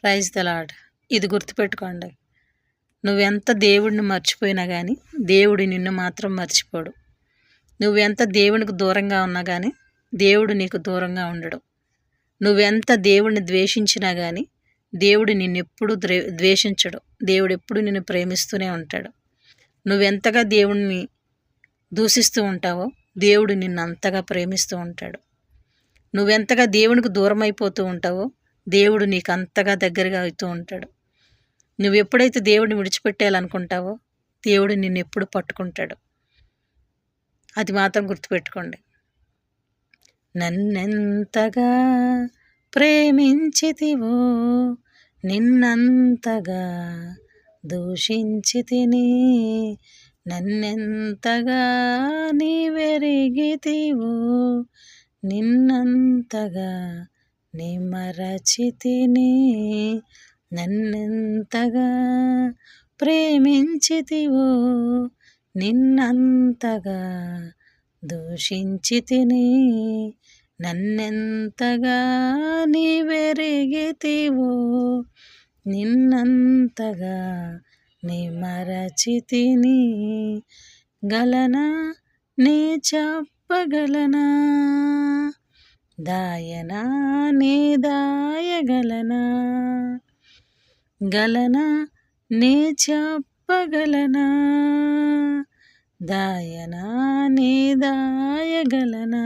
Praise the lord. ఇది గుర్తుపెట్టుకోండి. నువ్వెంత దేవుడిని మర్చిపోయినా కానీ దేవుడు నిన్ను మాత్రం మర్చిపోడు. నువ్వెంత దేవునికి దూరంగా ఉన్నా కానీ దేవుడు నీకు దూరంగా ఉండడు. నువ్వెంత దేవుడిని ద్వేషించినా కానీ దేవుడు నిన్నెప్పుడు ద్వేషించడు. దేవుడు ఎప్పుడు నిన్ను ప్రేమిస్తూనే ఉంటాడు. నువ్వెంతగా దేవుణ్ణి దూషిస్తూ ఉంటావో దేవుడు నిన్ను అంతగా ప్రేమిస్తూ ఉంటాడు. నువ్వెంతగా దేవునికి దూరం అయిపోతూ ఉంటావో దేవుడు నీకు అంతగా దగ్గరగా అవుతూ ఉంటాడు. నువ్వు ఎప్పుడైతే దేవుడిని విడిచిపెట్టాలనుకుంటావో దేవుడు నిన్ను ఎప్పుడు పట్టుకుంటాడు. అది మాత్రం గుర్తుపెట్టుకోండి. నన్నెంతగా ప్రేమించితివో నిన్నంతగా దూషించితిని, నన్నెంతగా నీవెరిగితివో నిన్నంతగా నీ మరచితిని, నన్నెంతగా ప్రేమించితివో నిన్నంతగా దూషించితిని, నన్నెంతగా నీవెరిగితివో నిన్నంతగా నీ మరచితిని. గలనా నీ చెప్పగలనా, దాయనా నీ దాయగలనా, గలనా నీ చెప్పగలనా, దాయనా నీ దాయగలనా.